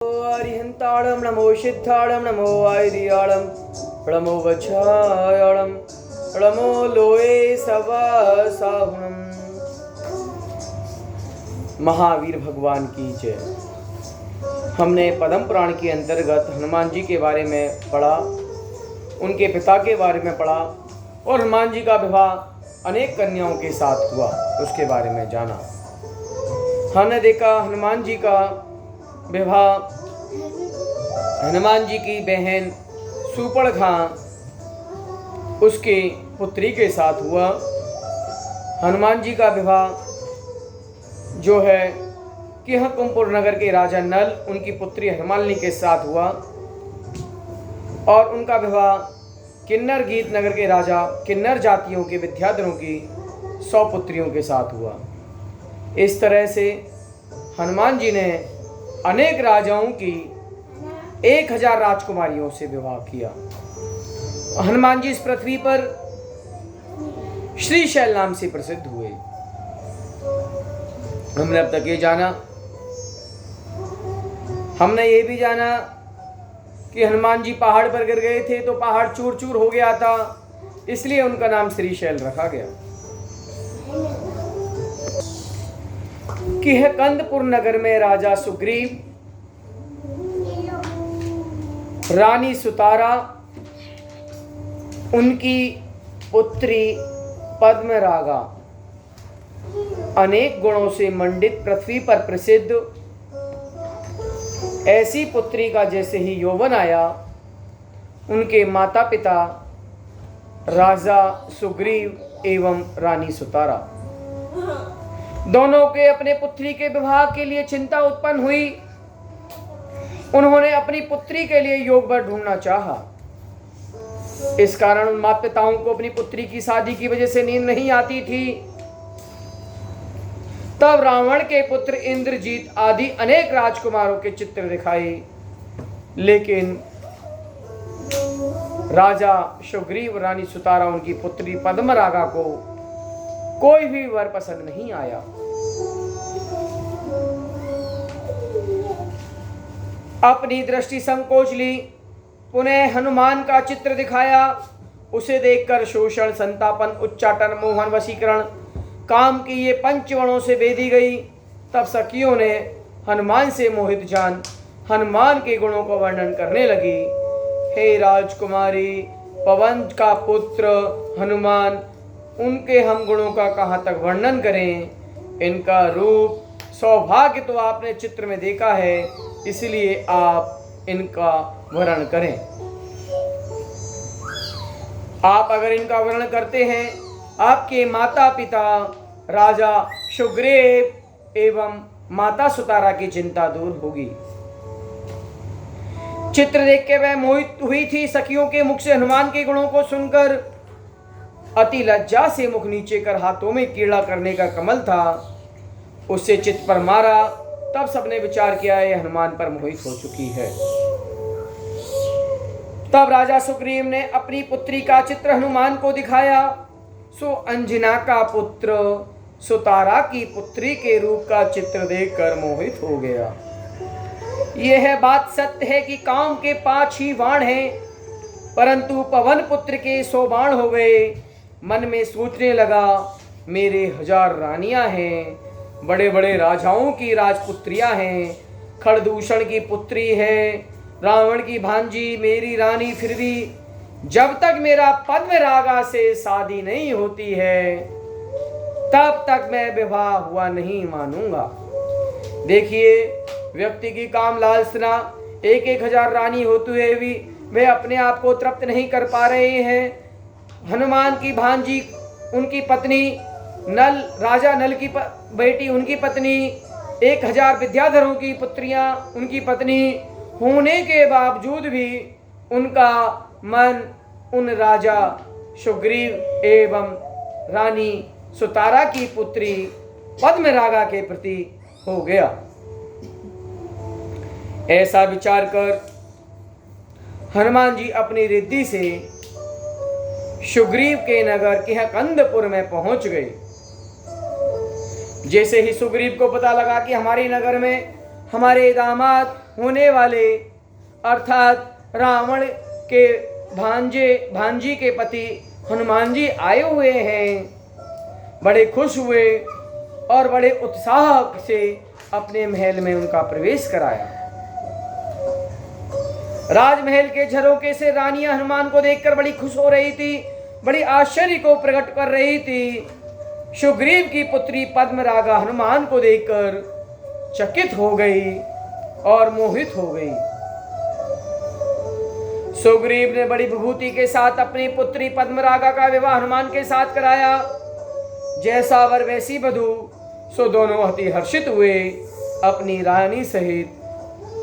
अरिहंताणं नमो सिद्धाणं नमो आयुर्याणं नमो वज्रायाणं नमो लोये सवासाहुणं। महावीर भगवान की जय। हमने पद्म पुराण के अंतर्गत हनुमान जी के बारे में पढ़ा, उनके पिता के बारे में पढ़ा और हनुमान जी का विवाह अनेक कन्याओं के साथ हुआ, उसके बारे में जाना। हमने देखा हनुमान जी का विवाह हनुमान जी की बहन सुपर्णखा उसके पुत्री के साथ हुआ। हनुमान जी का विवाह जो है किहकुंपुर नगर के राजा नल उनकी पुत्री हनुमालिनी के साथ हुआ और उनका विवाह किन्नर गीत नगर के राजा किन्नर जातियों के विद्याधरों की 100 पुत्रियों के साथ हुआ। इस तरह से हनुमान जी ने अनेक राजाओं की 1000 राजकुमारियों से विवाह किया। हनुमान जी इस पृथ्वी पर श्रीशैल नाम से प्रसिद्ध हुए। हमने अब तक ये जाना, हमने ये भी जाना कि हनुमान जी पहाड़ पर गिर गए थे तो पहाड़ चूर चूर हो गया था, इसलिए उनका नाम श्रीशैल रखा गया। किहकंदपुर नगर में राजा सुग्रीव, रानी सुतारा, उनकी पुत्री पद्मरागा अनेक गुणों से मंडित पृथ्वी पर प्रसिद्ध ऐसी पुत्री का जैसे ही यौवन आया, उनके माता पिता राजा सुग्रीव एवं रानी सुतारा दोनों के अपने पुत्री के विवाह के लिए चिंता उत्पन्न हुई। उन्होंने अपनी पुत्री के लिए योग वर ढूंढना चाहा। इस कारण माता पिताओं को अपनी पुत्री की शादी की वजह से नींद नहीं आती थी। तब रावण के पुत्र इंद्रजीत आदि अनेक राजकुमारों के चित्र दिखाए, लेकिन राजा सुग्रीव रानी सुतारा उनकी पुत्री पद्मरागा को कोई भी वर पसंद नहीं आया। अपनी दृष्टि संकोच ली, पुनः हनुमान का चित्र दिखाया। उसे देखकर शोषण, संतापन, उच्चाटन, मोहन, वशीकरण, काम की ये पंचवणों से बेदी गई। तब सखियों ने हनुमान से मोहित जान हनुमान के गुणों का वर्णन करने लगी। हे राजकुमारी, पवन का पुत्र हनुमान, उनके हम गुणों का कहाँ तक वर्णन करें। इनका रूप सौभाग्य तो आपने चित्र में देखा है, इसलिए आप इनका वर्णन करें। आप अगर इनका वर्णन करते हैं, आपके माता पिता राजा सुग्रीव एवं माता सुतारा की चिंता दूर होगी। चित्र देख के वह मोहित हुई थी। सखियों के मुख से हनुमान के गुणों को सुनकर अति लज्जा से मुख नीचे कर हाथों में कीड़ा करने का कमल था, उससे चित्त पर मारा। तब सबने विचार किया यह हनुमान पर मोहित हो चुकी है। तब राजा सुग्रीव ने अपनी पुत्री का चित्र हनुमान को दिखाया। सो अंजना का पुत्र सुतारा की पुत्री के रूप का चित्र देखकर मोहित हो गया। यह बात सत्य है कि काम के 5 ही बाण हैं, परंतु पवन पुत्र के 100 बाण हो गए। मन में सोचने लगा, मेरे 1000 रानियां हैं, बड़े बड़े राजाओं की राजपुत्रियां हैं, खरदूषण की पुत्री है, रावण की भांजी मेरी रानी, फिर भी जब तक मेरा पद्मरागा से शादी नहीं होती है तब तक मैं विवाह हुआ नहीं मानूंगा। देखिए, व्यक्ति की काम लालसना 1000 रानी होते हुए भी वे अपने आप को तृप्त नहीं कर पा रहे हैं। हनुमान की भांजी, उनकी पत्नी नल, राजा नल की बेटी, उनकी पत्नी, 1000 विद्याधरों की पुत्रियां उनकी पत्नी होने के बावजूद भी उनका मन उन राजा सुग्रीव एवं रानी सुतारा की पुत्री पद्मरागा के प्रति हो गया। ऐसा विचार कर हनुमान जी अपनी रिद्धि से सुग्रीव के नगर किहकंदपुर में पहुंच गए। जैसे ही सुग्रीव को पता लगा कि हमारे नगर में हमारे दामाद होने वाले अर्थात रावण के भांजी के पति हनुमान जी आए हुए हैं। बड़े खुश हुए और बड़े उत्साह से अपने महल में उनका प्रवेश कराया। राजमहल के झरोके से रानियां हनुमान को देखकर बड़ी खुश हो रही थी, बड़ी आश्चर्य को प्रकट कर रही थी। सुग्रीव की पुत्री पद्मरागा हनुमान को देखकर चकित हो गई और मोहित हो गई। सुग्रीव ने बड़ी विभूति के साथ अपनी पुत्री पद्मरागा का विवाह हनुमान के साथ कराया। जैसा वर वैसी वधू, सो दोनों अति हर्षित हुए। अपनी रानी सहित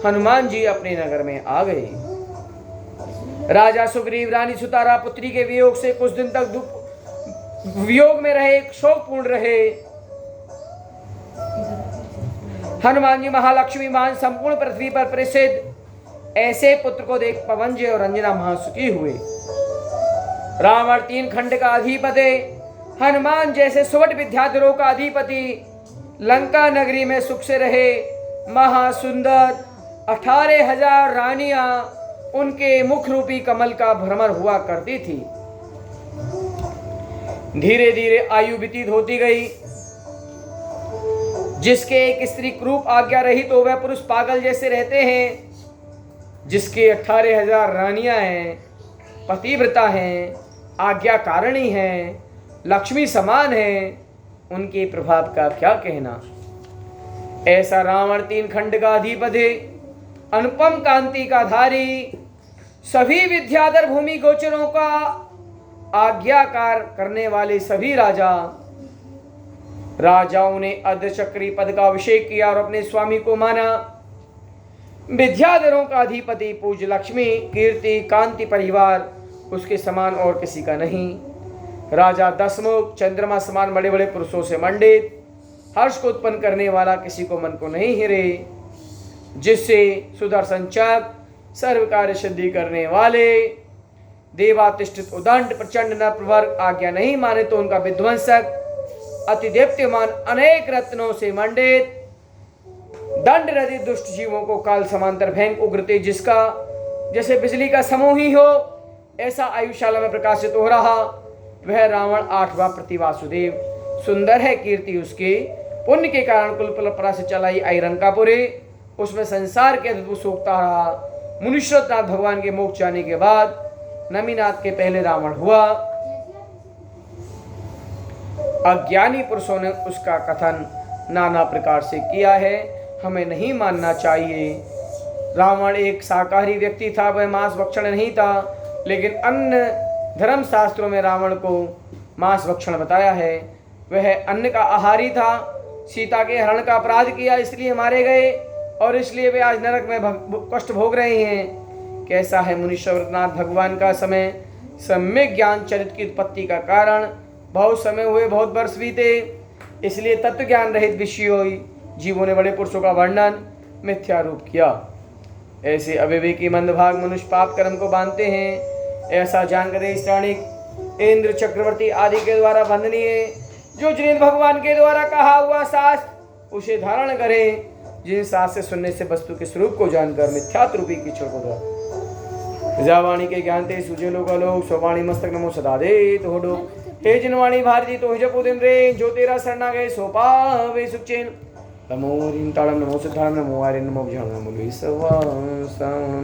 हनुमान जी अपने नगर में आ गए। राजा सुग्रीव रानी सुतारा पुत्री के वियोग से कुछ दिन तक वियोग में रहे, शोकपूर्ण रहे। हनुमान जी महालक्ष्मी मान संपूर्ण पृथ्वी पर प्रसिद्ध ऐसे पुत्र को देख पवनजय और रंजना महासुखी हुए। रावण 3 खंड का अधिपति, हनुमान जैसे सुवट विद्याधरों का अधिपति लंका नगरी में सुख से रहे। महासुंदर 18,000 रानियां उनके मुख रूपी कमल का भ्रमर हुआ करती थी। धीरे धीरे आयु व्यतीत होती गई। जिसके एक स्त्री रूप आज्ञा रहित तो वह पुरुष पागल जैसे रहते हैं। जिसके 18,000 रानियां हैं, पतिव्रता हैं, आज्ञाकारिणी हैं, लक्ष्मी समान हैं, उनके प्रभाव का क्या कहना। ऐसा रावण 3 खंड का अधिपति, अनुपम कांति का धारी, सभी विद्याधर भूमि गोचरों का आज्ञाकार करने वाले सभी राजाओं ने अर्धचक्री पद का अभिषेक किया और अपने स्वामी को माना। विद्याधरों का अधिपति पूज्य लक्ष्मी, कीर्ति, कांति परिवार उसके समान और किसी का नहीं। राजा दशमुख चंद्रमा समान बड़े बड़े पुरुषों से मंडित, हर्ष को उत्पन्न करने वाला, किसी को मन को नहीं हिरे, जिससे सुदर्शन चक्र, सर्व कार्य सिद्धि करने वाले, देवातिष्ठित उदंड, प्रचंड न प्रवर्ग, आज्ञा नहीं माने तो उनका विध्वंसक, अति देप्यमान अनेक रत्नों से मंडित, दंड रहित दुष्ट जीवों को काल समांतर भयंकर उग्र तेज जिसका जैसे बिजली का समूह ही हो, ऐसा आयुशाला में प्रकाशित हो रहा वह रावण 8वां प्रतिवासुदेव। सुंदर है कीर्ति उसके, पुण्य के कारण कुल परंपरा से चलाई आई रंकापुरी, उसमें संसार के अद्भुत सोखता रहा। मुनीश्वरनाथ भगवान के मोक्ष जाने के बाद नमीनाथ के पहले रावण हुआ। अज्ञानी पुरुषों ने उसका कथन नाना प्रकार से किया है, हमें नहीं मानना चाहिए। रावण एक शाकाहारी व्यक्ति था, वह मांस भक्षण नहीं था, लेकिन अन्य धर्म शास्त्रों में रावण को मांस भक्षण बताया है। वह अन्न का आहारी था। सीता के हरण का अपराध किया, इसलिए मारे गए और इसलिए वे आज नरक में कष्ट भोग रहे हैं। कैसा है मुनीश्वरनाथ भगवान का समय, सम्यक ज्ञान चरित्र की उत्पत्ति का कारण बहुत समय हुए, बहुत वर्ष बीते, इसलिए तत्व ज्ञान रहित विषयों जीवों ने बड़े पुरुषों का वर्णन मिथ्या रूप किया। ऐसे अविवेकी मंदभाग मनुष्य पाप कर्म को बांधते हैं। ऐसा जानकर स्तरणिक इंद्र चक्रवर्ती आदि के द्वारा वंदनीय जो जिन भगवान के द्वारा कहा हुआ शास्त्र उसे धारण करें, जिन शास्त्र से सुनने से वस्तु के स्वरूप को जानकर मिथ्यात्व रूपी कीचड़ को दो। जावाणी के ज्ञान ते सूजे लोग स्ववाणी मस्तक नमो सदा दे तो हो हे जिनवाणी भारती तो जपो दिन रे जो तेरा शरणा गए सो पावे सुखचैन। नमो रीम ताड़म नमो सिद्धारम नमो आर्य नमो ज्ञान नमो विश्वासाम।